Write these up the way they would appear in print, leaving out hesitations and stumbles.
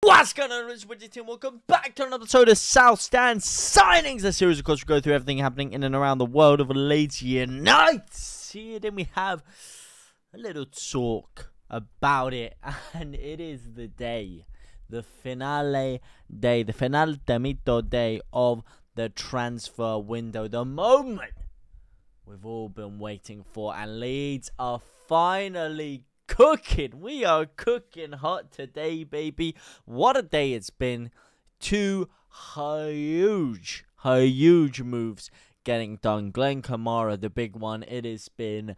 What's going on, Leeds United team? Welcome back to another episode of South Stand Signings, a series, of course, we go through everything happening in and around the world of Leeds United. Here, then we have a little talk about it, and it is the day, the finale day, the finaltemito day of the transfer window, the moment we've all been waiting for, and Leeds are finally cooking. We are cooking hot today, baby. What a day it's been. Two huge moves getting done. Glenn Kamara, the big one. It has been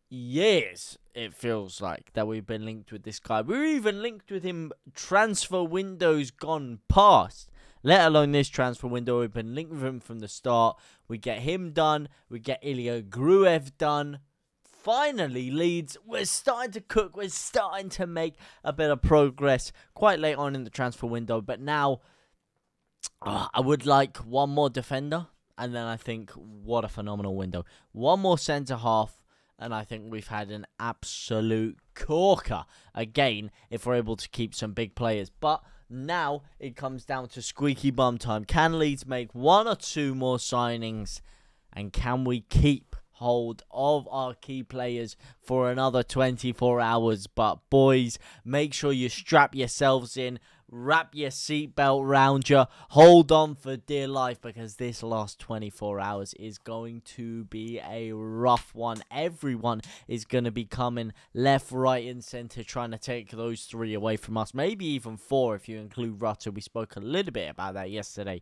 years, it feels like, that we've been linked with this guy. We were even linked with him transfer windows gone past, let alone this transfer window. We've been linked with him from the start. We get him done. We get Ilya Gruev done. Finally, Leeds, we're starting to cook. We're starting to make a bit of progress quite late on in the transfer window. But now, I would like one more defender. And then I think, what a phenomenal window. One more centre-half. And I think we've had an absolute corker. Again, if we're able to keep some big players. But now, it comes down to squeaky bum time. Can Leeds make one or two more signings? And can we keep hold of our key players for another 24 hours? But boys, make sure you strap yourselves in, wrap your seatbelt round you, hold on for dear life, because this last 24 hours is going to be a rough one. Everyone is going to be coming left, right and centre, trying to take those three away from us, maybe even four if you include Rutter. We spoke a little bit about that yesterday.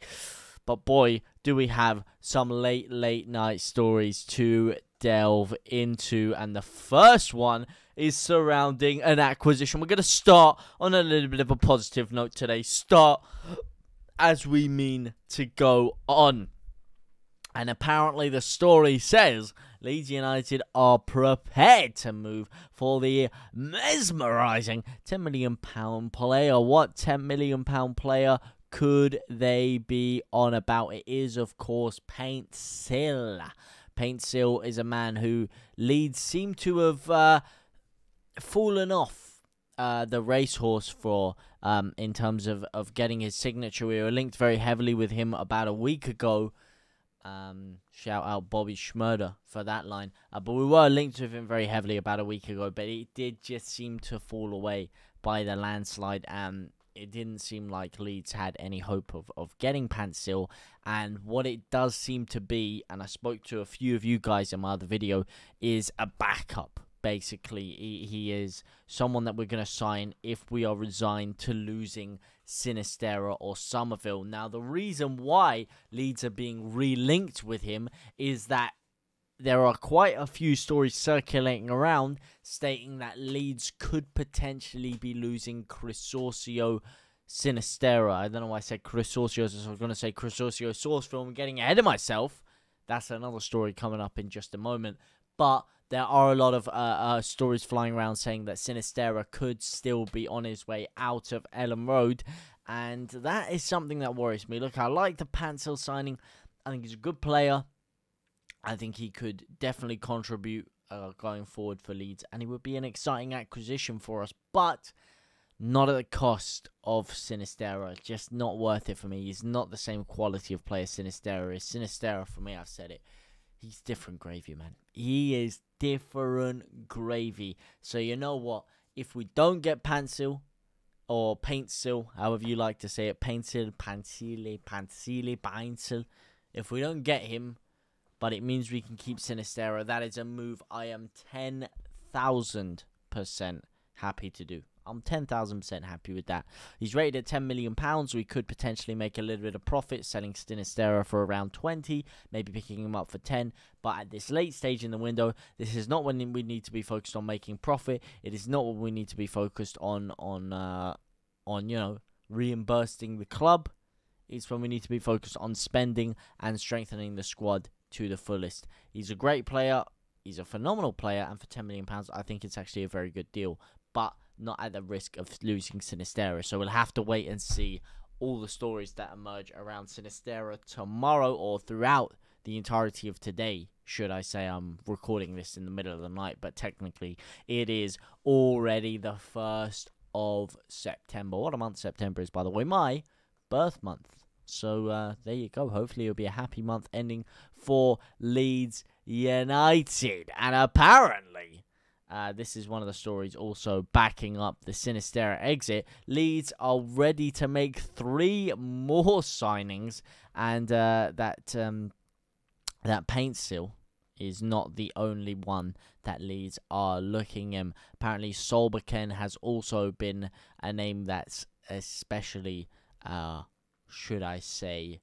But boy, do we have some late night stories to delve into. And the first one is surrounding an acquisition. We're going to start on a little bit of a positive note today. Start as we mean to go on. And apparently the story says Leeds United are prepared to move for the mesmerising £10 million player. What £10 million player could they be on about? It is, of course, Paintsil. Paintsil is a man who Leeds seem to have fallen off the racehorse for in terms of getting his signature. We were linked very heavily with him about a week ago. Shout out Bobby Schmurder for that line. But we were linked with him very heavily about a week ago. But it did just seem to fall away by the landslide. It didn't seem like Leeds had any hope of getting Paintsil. And what it does seem to be, and I spoke to a few of you guys in my other video, is a backup. Basically, he is someone that we're going to sign if we are resigned to losing Sinisterra or Summerville. Now, the reason why Leeds are being relinked with him is that there are quite a few stories circulating around stating that Leeds could potentially be losing Crissorcio Sinisterra. I don't know why I said Crissorcio. I was going to say Crissorcio source film. I'm getting ahead of myself. That's another story coming up in just a moment. But there are a lot of stories flying around saying that Sinisterra could still be on his way out of Ellen Road. And that is something that worries me. Look, I like the Paintsil signing. I think he's a good player. I think he could definitely contribute going forward for Leeds. And he would be an exciting acquisition for us. But not at the cost of Sinisterra. Just not worth it for me. He's not the same quality of player Sinisterra is. Sinisterra, for me, I've said it. He's different gravy, man. He is different gravy. So you know what? If we don't get Paintsil, or Paintsil, however you like to say it, Paintsil, Paintsil. If we don't get him, but it means we can keep Sinisterra, that is a move I am 10,000% happy to do. I'm 10,000% happy with that. He's rated at £10 million. We could potentially make a little bit of profit selling Sinisterra for around 20, maybe picking him up for 10. But at this late stage in the window, this is not when we need to be focused on making profit. It is not when we need to be focused on you know, reimbursing the club. It's when we need to be focused on spending and strengthening the squad to the fullest. He's a great player. He's a phenomenal player. And for £10 million, I think it's actually a very good deal. But not at the risk of losing Sinisterra. So we'll have to wait and see all the stories that emerge around Sinisterra tomorrow or throughout the entirety of today, should I say. I'm recording this in the middle of the night, but technically it is already the 1st of September. What a month September is, by the way. My birth month. So there you go. Hopefully it'll be a happy month ending for Leeds United. And apparently, this is one of the stories also backing up the Sinisterra exit. Leeds are ready to make 3 more signings. And that Paintsil is not the only one that Leeds are looking at. Apparently, Solbakken has also been a name that's especially, should I say,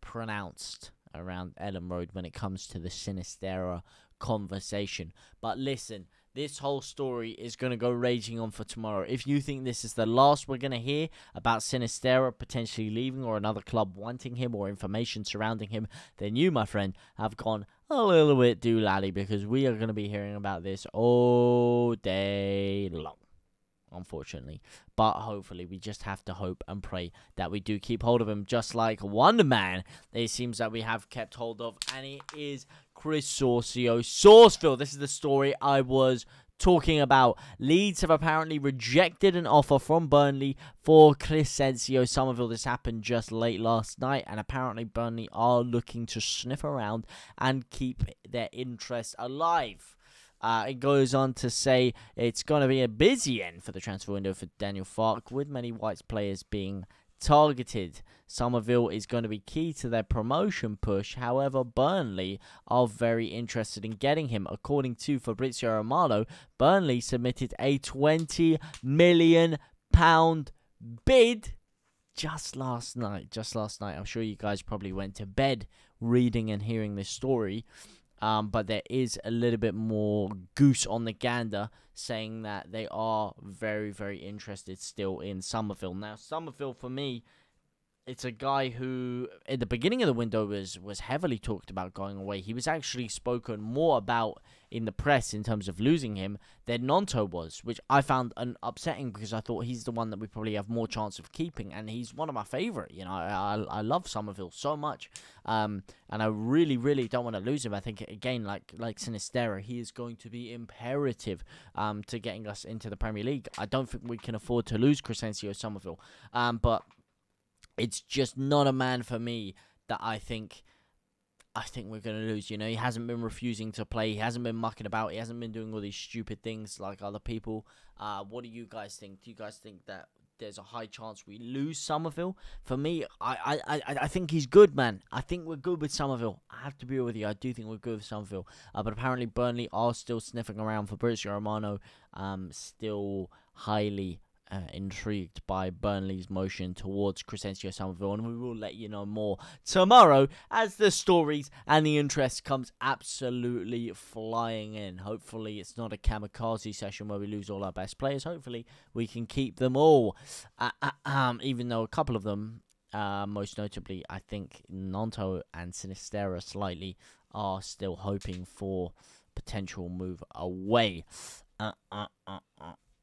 pronounced around Ellen Road when it comes to the Sinisterra conversation. But listen, this whole story is going to go raging on for tomorrow. If you think this is the last we're going to hear about Sinisterra potentially leaving or another club wanting him or information surrounding him, then you, my friend, have gone a little bit doolally, because we are going to be hearing about this all day long, unfortunately. But hopefully, we just have to hope and pray that we do keep hold of him, just like one man it seems that we have kept hold of, and it is Chris Sourceville. This is the story I was talking about. Leeds have apparently rejected an offer from Burnley for Crescencio Summerville. This happened just late last night, and apparently Burnley are looking to sniff around and keep their interest alive. It goes on to say it's going to be a busy end for the transfer window for Daniel Farke, with many Whites players being targeted. Summerville is going to be key to their promotion push. However, Burnley are very interested in getting him. According to Fabrizio Romano, Burnley submitted a £20 million bid just last night. I'm sure you guys probably went to bed reading and hearing this story. But there is a little bit more goose on the gander saying that they are very, very interested still in Summerville. Now, Summerville, for me, it's a guy who, at the beginning of the window, was heavily talked about going away. He was actually spoken more about in the press in terms of losing him than Gnonto was, which I found upsetting, because I thought he's the one that we probably have more chance of keeping, and he's one of my favourite. You know, I love Summerville so much, and I really, really don't want to lose him. I think, again, like Sinisterra, he is going to be imperative to getting us into the Premier League. I don't think we can afford to lose Crescencio Summerville, but it's just not a man for me that I think we're going to lose. You know, he hasn't been refusing to play. He hasn't been mucking about. He hasn't been doing all these stupid things like other people. What do you guys think? Do you guys think that there's a high chance we lose Summerville? For me, I think he's good, man. I think we're good with Summerville. I have to be real with you. I do think we're good with Summerville. But apparently Burnley are still sniffing around. Fabrizio Romano still highly intrigued by Burnley's motion towards Crescencio Summerville, and we will let you know more tomorrow as the stories and the interest comes absolutely flying in. Hopefully it's not a kamikaze session where we lose all our best players. Hopefully we can keep them all, even though a couple of them, most notably I think Gnonto and Sinisterra slightly, are still hoping for potential move away.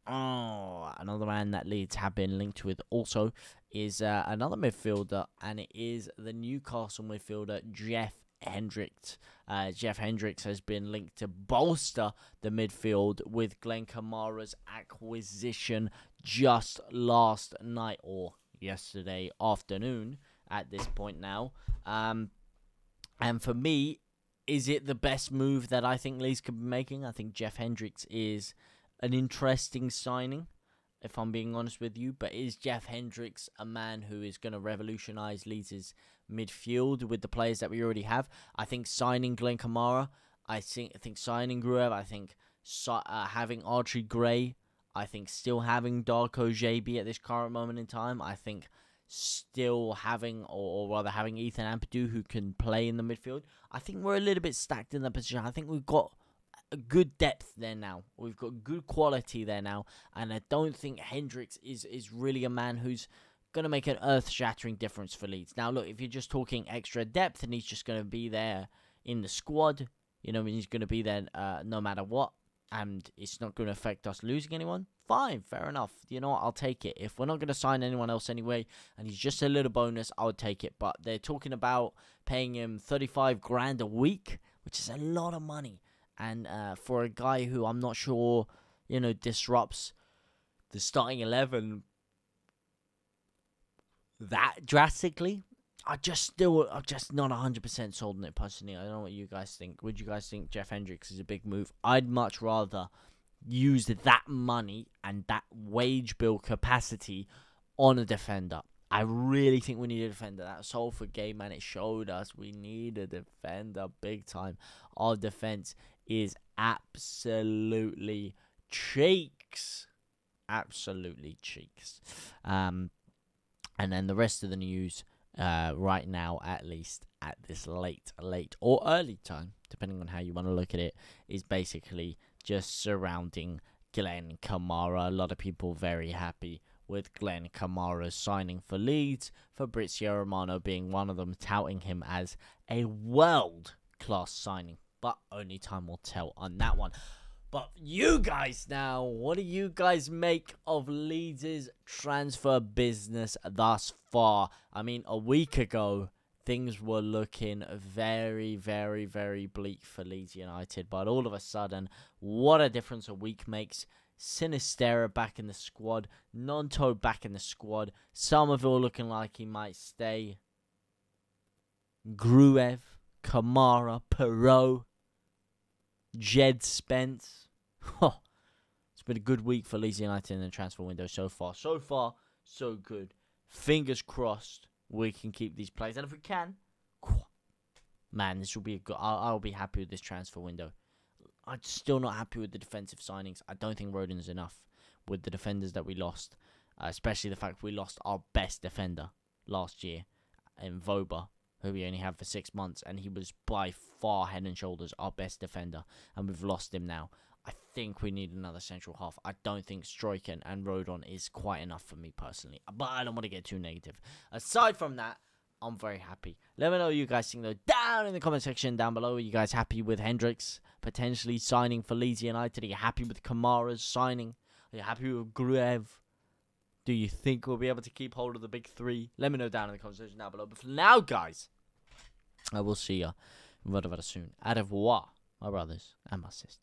Another man that Leeds have been linked with also is another midfielder, and it is the Newcastle midfielder Jeff Hendrix. Jeff Hendrix has been linked to bolster the midfield with Glenn Kamara's acquisition just last night, or yesterday afternoon at this point now. And for me, is it the best move that I think Leeds could be making? I think Jeff Hendrix is an interesting signing, if I'm being honest with you. But is Jeff Hendrix a man who is going to revolutionise Leeds' midfield with the players that we already have? I think signing Glenn Kamara, I think signing Gruev, I think having Archie Gray, I think still having Darko JB at this current moment in time, I think still having, or rather having Ethan Ampadu who can play in the midfield. I think we're a little bit stacked in that position. I think we've got a good depth there now. We've got good quality there now, and I don't think Hendrix is really a man who's going to make an earth-shattering difference for Leeds. Now, look, if you're just talking extra depth and he's just going to be there in the squad, you know, he's going to be there no matter what, and it's not going to affect us losing anyone, fine, fair enough. You know what, I'll take it. If we're not going to sign anyone else anyway, and he's just a little bonus, I would take it. But they're talking about paying him 35 grand a week, which is a lot of money. And for a guy who I'm not sure, you know, disrupts the starting 11 that drastically. I'm just not 100% sold on it personally. I don't know what you guys think. Would you guys think Jeff Hendrix is a big move? I'd much rather use that money and that wage bill capacity on a defender. I really think we need a defender. That Salford game, man, it showed us we need a defender big time. Our defense is absolutely cheeks. Absolutely cheeks. And then the rest of the news, right now, at least at this late or early time, depending on how you want to look at it, is basically just surrounding Glenn Kamara. A lot of people very happy with Glenn Kamara's signing for Leeds, Fabrizio Romano being one of them, touting him as a world-class signing. But only time will tell on that one. But you guys now, what do you guys make of Leeds' transfer business thus far? I mean, a week ago, things were looking very, very, very bleak for Leeds United. But all of a sudden, what a difference a week makes. Sinisterra back in the squad. Gnonto back in the squad. Summerville looking like he might stay. Gruev, Kamara, Perot, Jed Spence. It's been a good week for Leeds United in the transfer window so far. So far, so good. Fingers crossed we can keep these players. And if we can, man, this will be a good. I'll be happy with this transfer window. I'm still not happy with the defensive signings. I don't think Rodin's enough with the defenders that we lost. Especially the fact we lost our best defender last year in Voba, who we only had for 6 months. And he was by far head and shoulders our best defender. And we've lost him now. I think we need another central half. I don't think Stroiken and Rodon is quite enough for me personally. But I don't want to get too negative. Aside from that, I'm very happy. Let me know what you guys think, though, down in the comment section down below. Are you guys happy with Hendrix potentially signing for Leeds United? Are you happy with Kamara's signing? Are you happy with Gruev? Do you think we'll be able to keep hold of the big three? Let me know down in the comment section down below. But for now, guys, I will see you very, very soon. Au revoir, my brothers and my sisters.